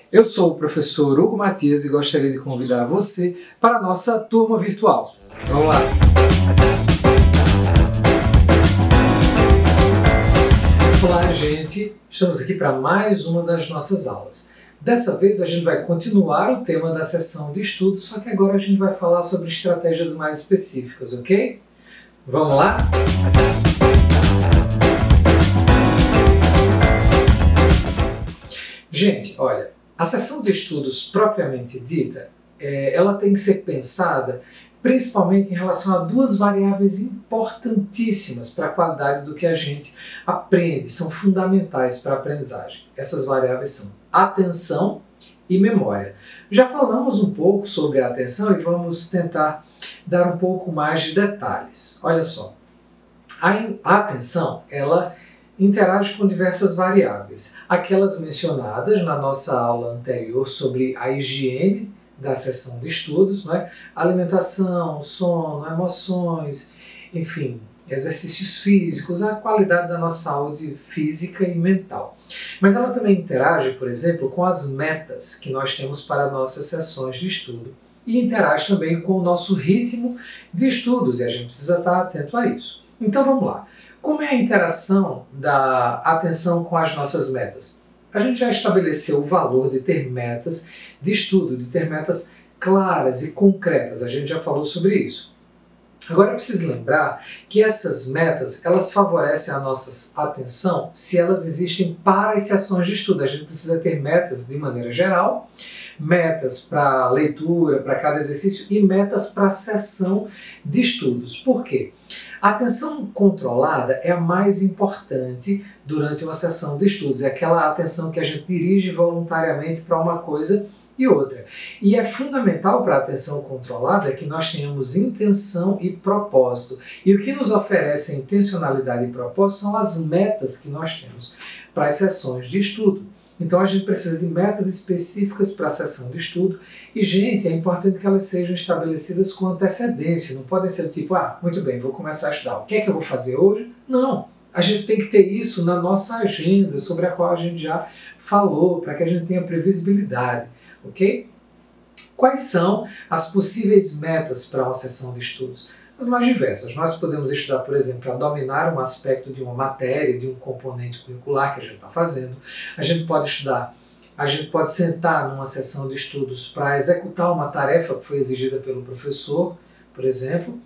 Eu sou o professor Hugo Matias e gostaria de convidar você para a nossa turma virtual. Vamos lá! Olá, gente! Estamos aqui para mais uma das nossas aulas. Dessa vez a gente vai continuar o tema da sessão de estudo, só que agora a gente vai falar sobre estratégias mais específicas, ok? Vamos lá? Gente, olha, a sessão de estudos propriamente dita, ela tem que ser pensada principalmente em relação a duas variáveis importantíssimas para a qualidade do que a gente aprende, são fundamentais para a aprendizagem. Essas variáveis são atenção e memória. Já falamos um pouco sobre a atenção e vamos tentar dar um pouco mais de detalhes. Olha só, a atenção, ela interage com diversas variáveis. Aquelas mencionadas na nossa aula anterior sobre a higiene da sessão de estudos, né? Alimentação, sono, emoções, enfim, exercícios físicos, a qualidade da nossa saúde física e mental. Mas ela também interage, por exemplo, com as metas que nós temos para nossas sessões de estudo e interage também com o nosso ritmo de estudos, e a gente precisa estar atento a isso. Então vamos lá. Como é a interação da atenção com as nossas metas? A gente já estabeleceu o valor de ter metas de estudo, de ter metas claras e concretas. A gente já falou sobre isso. Agora é preciso lembrar que essas metas, elas favorecem a nossa atenção se elas existem para as sessões de estudo. A gente precisa ter metas de maneira geral, metas para leitura, para cada exercício e metas para a sessão de estudos. Por quê? A atenção controlada é a mais importante durante uma sessão de estudos. É aquela atenção que a gente dirige voluntariamente para uma coisa e outra. E é fundamental para a atenção controlada que nós tenhamos intenção e propósito. E o que nos oferece a intencionalidade e propósito são as metas que nós temos para as sessões de estudo. Então a gente precisa de metas específicas para a sessão de estudo e, gente, é importante que elas sejam estabelecidas com antecedência. Não podem ser tipo, muito bem, vou começar a estudar. O que é que eu vou fazer hoje? Não! A gente tem que ter isso na nossa agenda, sobre a qual a gente já falou, para que a gente tenha previsibilidade, ok? Quais são as possíveis metas para uma sessão de estudos? As mais diversas. Nós podemos estudar, por exemplo, para dominar um aspecto de uma matéria, de um componente curricular que a gente está fazendo. A gente pode estudar, a gente pode sentar numa sessão de estudos para executar uma tarefa que foi exigida pelo professor, por exemplo.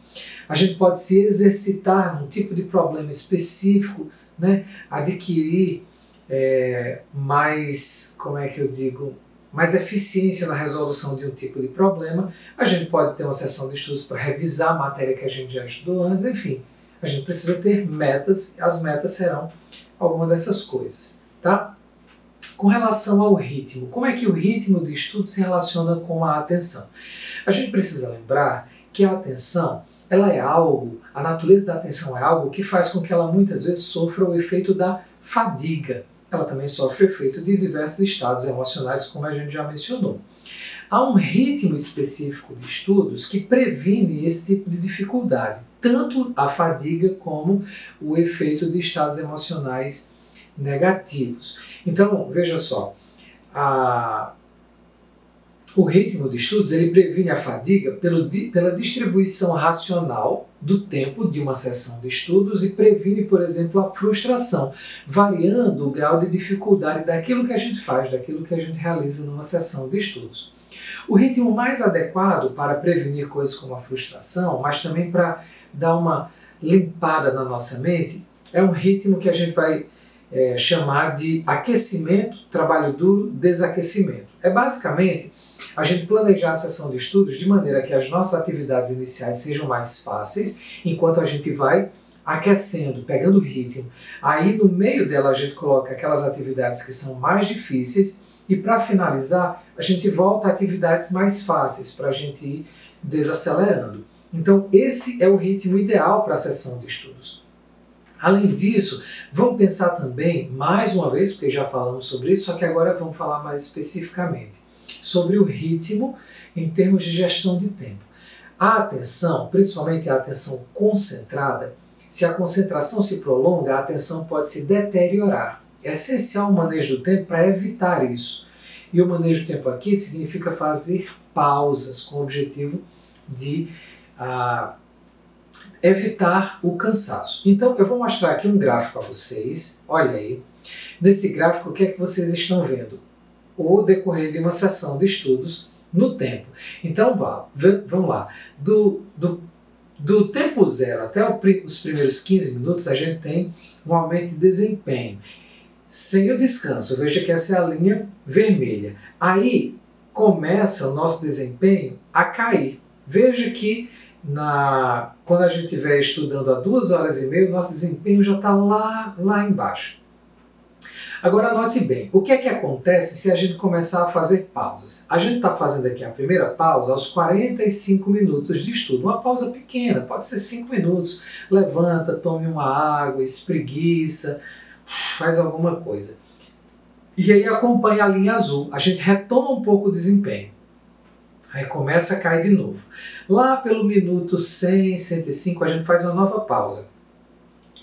A gente pode se exercitar num tipo de problema específico, né? Adquirir mais, mais eficiência na resolução de um tipo de problema. A gente pode ter uma sessão de estudos para revisar a matéria que a gente já estudou antes, enfim. A gente precisa ter metas, as metas serão alguma dessas coisas, tá? Com relação ao ritmo, como é que o ritmo de estudo se relaciona com a atenção? A gente precisa lembrar que a atenção, ela é algo, a natureza da atenção é algo que faz com que ela muitas vezes sofra o efeito da fadiga. Ela também sofre o efeito de diversos estados emocionais, como a gente já mencionou. Há um ritmo específico de estudos que previne esse tipo de dificuldade, tanto a fadiga como o efeito de estados emocionais negativos. Então, veja só, o ritmo de estudos ele previne a fadiga pela distribuição racional do tempo de uma sessão de estudos e previne, por exemplo, a frustração, variando o grau de dificuldade daquilo que a gente faz, daquilo que a gente realiza numa sessão de estudos. O ritmo mais adequado para prevenir coisas como a frustração, mas também para dar uma limpada na nossa mente, é um ritmo que a gente vai chamar de aquecimento, trabalho duro, desaquecimento. É basicamente a gente planejar a sessão de estudos de maneira que as nossas atividades iniciais sejam mais fáceis, enquanto a gente vai aquecendo, pegando ritmo. Aí no meio dela a gente coloca aquelas atividades que são mais difíceis e para finalizar a gente volta a atividades mais fáceis para a gente ir desacelerando. Então esse é o ritmo ideal para a sessão de estudos. Além disso, vamos pensar também, mais uma vez, porque já falamos sobre isso, só que agora vamos falar mais especificamente sobre o ritmo em termos de gestão de tempo. A atenção, principalmente a atenção concentrada, se a concentração se prolonga, a atenção pode se deteriorar. É essencial o manejo do tempo para evitar isso. E o manejo do tempo aqui significa fazer pausas com o objetivo de evitar o cansaço. Então eu vou mostrar aqui um gráfico a vocês, olha aí. Nesse gráfico o que é que vocês estão vendo? O decorrer de uma sessão de estudos no tempo. Então vamos lá, do tempo zero até os primeiros 15 minutos a gente tem um aumento de desempenho. Sem o descanso, veja que essa é a linha vermelha. Aí começa o nosso desempenho a cair. Veja que quando a gente estiver estudando a 2h30, o nosso desempenho já está lá embaixo. Agora note bem, o que é que acontece se a gente começar a fazer pausas? A gente está fazendo aqui a primeira pausa aos 45 minutos de estudo. Uma pausa pequena, pode ser 5 minutos. Levanta, tome uma água, espreguiça, faz alguma coisa. E aí acompanha a linha azul. A gente retoma um pouco o desempenho. Aí começa a cair de novo. Lá pelo minuto 100, 105, a gente faz uma nova pausa.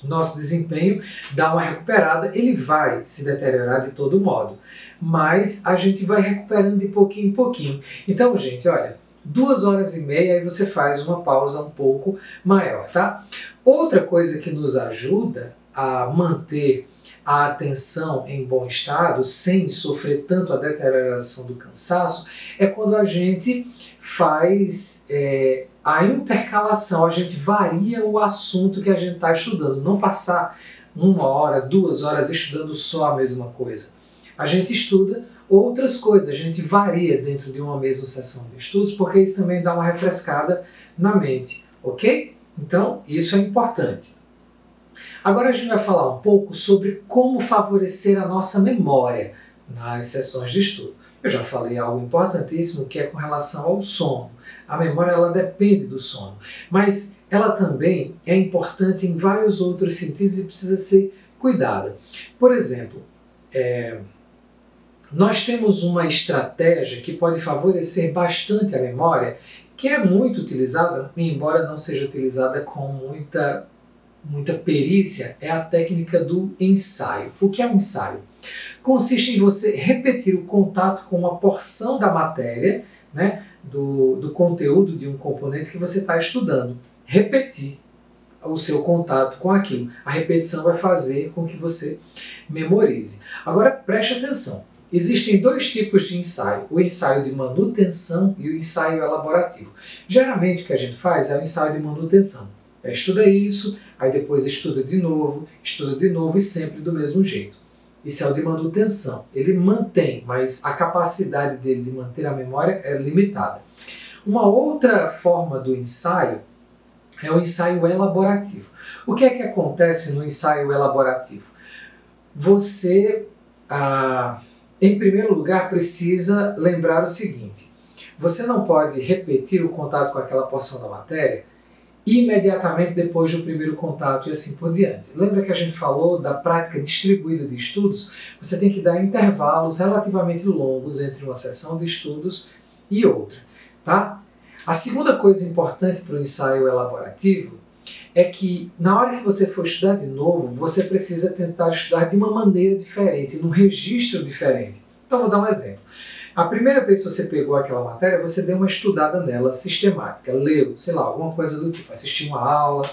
Nosso desempenho dá uma recuperada, ele vai se deteriorar de todo modo, mas a gente vai recuperando de pouquinho em pouquinho. Então, gente, olha, 2h30, aí você faz uma pausa um pouco maior, tá? Outra coisa que nos ajuda a manter a atenção em bom estado, sem sofrer tanto a deterioração do cansaço, é quando a gente faz a intercalação, a gente varia o assunto que a gente está estudando, não passar 1 hora, 2 horas estudando só a mesma coisa. A gente estuda outras coisas, a gente varia dentro de uma mesma sessão de estudos, porque isso também dá uma refrescada na mente, ok? Então, isso é importante. Agora a gente vai falar um pouco sobre como favorecer a nossa memória nas sessões de estudo. Eu já falei algo importantíssimo que é com relação ao sono. A memória ela depende do sono, mas ela também é importante em vários outros sentidos e precisa ser cuidada. Por exemplo, nós temos uma estratégia que pode favorecer bastante a memória, que é muito utilizada, embora não seja utilizada com muita perícia, é a técnica do ensaio. O que é um ensaio? Consiste em você repetir o contato com uma porção da matéria, né, do conteúdo de um componente que você está estudando. Repetir o seu contato com aquilo. A repetição vai fazer com que você memorize. Agora preste atenção. Existem 2 tipos de ensaio, o ensaio de manutenção e o ensaio elaborativo. Geralmente o que a gente faz é o ensaio de manutenção. Estuda isso, aí depois estuda de novo e sempre do mesmo jeito. Isso é o de manutenção. Ele mantém, mas a capacidade dele de manter a memória é limitada. Uma outra forma do ensaio é o ensaio elaborativo. O que é que acontece no ensaio elaborativo? Você, em primeiro lugar, precisa lembrar o seguinte: você não pode repetir o contato com aquela porção da matéria imediatamente depois do primeiro contato e assim por diante. Lembra que a gente falou da prática distribuída de estudos? Você tem que dar intervalos relativamente longos entre uma sessão de estudos e outra, tá? A segunda coisa importante para o ensaio elaborativo é que na hora que você for estudar de novo, você precisa tentar estudar de uma maneira diferente, num registro diferente. Então vou dar um exemplo. A primeira vez que você pegou aquela matéria, você deu uma estudada nela sistemática, leu, sei lá, alguma coisa do tipo, assistiu uma aula.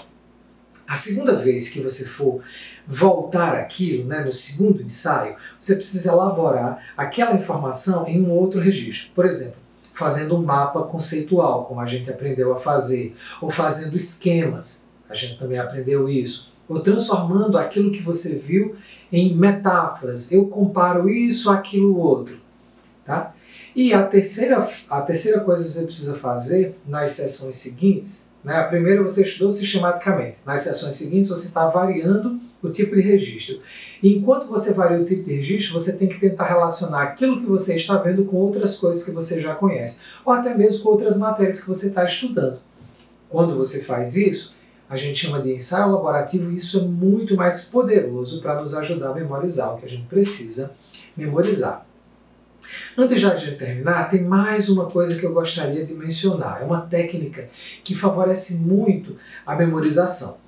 A segunda vez que você for voltar àquilo, né, no segundo ensaio, você precisa elaborar aquela informação em um outro registro. Por exemplo, fazendo um mapa conceitual, como a gente aprendeu a fazer, ou fazendo esquemas, a gente também aprendeu isso, ou transformando aquilo que você viu em metáforas. Eu comparo isso àquilo outro. Tá? E a terceira coisa que você precisa fazer nas sessões seguintes, né? A primeira você estudou sistematicamente, nas sessões seguintes você está variando o tipo de registro. E enquanto você varia o tipo de registro, você tem que tentar relacionar aquilo que você está vendo com outras coisas que você já conhece, ou até mesmo com outras matérias que você está estudando. Quando você faz isso, a gente chama de ensaio elaborativo e isso é muito mais poderoso para nos ajudar a memorizar o que a gente precisa memorizar. Antes de a gente terminar, tem mais uma coisa que eu gostaria de mencionar. É uma técnica que favorece muito a memorização.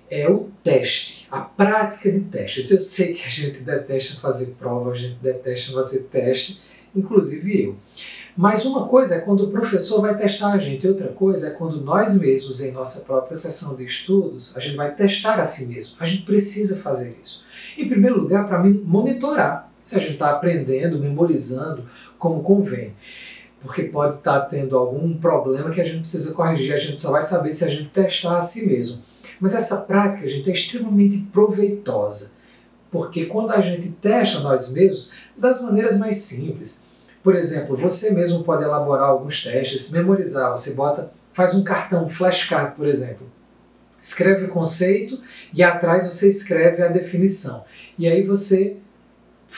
É o teste, a prática de testes. Eu sei que a gente detesta fazer prova, a gente detesta fazer teste, inclusive eu. Mas uma coisa é quando o professor vai testar a gente, e outra coisa é quando nós mesmos, em nossa própria sessão de estudos, a gente vai testar a si mesmo. A gente precisa fazer isso. Em primeiro lugar, para monitorar se a gente está aprendendo, memorizando como convém. Porque pode estar tendo algum problema que a gente precisa corrigir, a gente só vai saber se a gente testar a si mesmo. Mas essa prática, gente, é extremamente proveitosa, porque quando a gente testa nós mesmos, das maneiras mais simples. Por exemplo, você mesmo pode elaborar alguns testes, memorizar, você faz um cartão, um flashcard, por exemplo. Escreve o conceito e atrás você escreve a definição. E aí você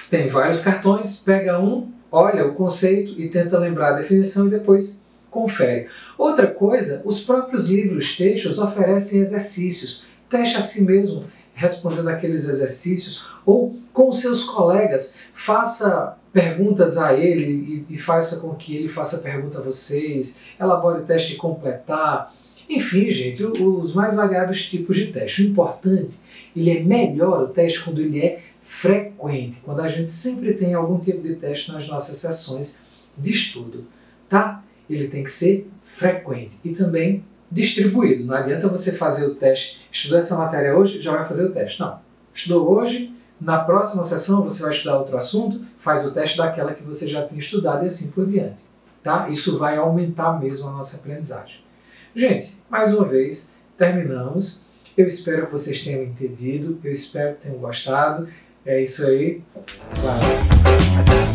tem vários cartões, pega um, olha o conceito e tenta lembrar a definição e depois confere. Outra coisa, os próprios livros textos oferecem exercícios. Teste a si mesmo respondendo aqueles exercícios ou com seus colegas, faça perguntas a ele e faça com que ele faça pergunta a vocês, elabore teste de completar. Enfim, gente, os mais variados tipos de teste. O importante, ele é melhor o teste quando ele é frequente, quando a gente sempre tem algum tipo de teste nas nossas sessões de estudo, tá? Ele tem que ser frequente e também distribuído. Não adianta você fazer o teste, estudou essa matéria hoje, já vai fazer o teste. Não. Estudou hoje, na próxima sessão você vai estudar outro assunto, faz o teste daquela que você já tinha estudado e assim por diante. Tá? Isso vai aumentar mesmo a nossa aprendizagem. Gente, mais uma vez, terminamos. Eu espero que vocês tenham entendido, eu espero que tenham gostado. É isso aí. Valeu!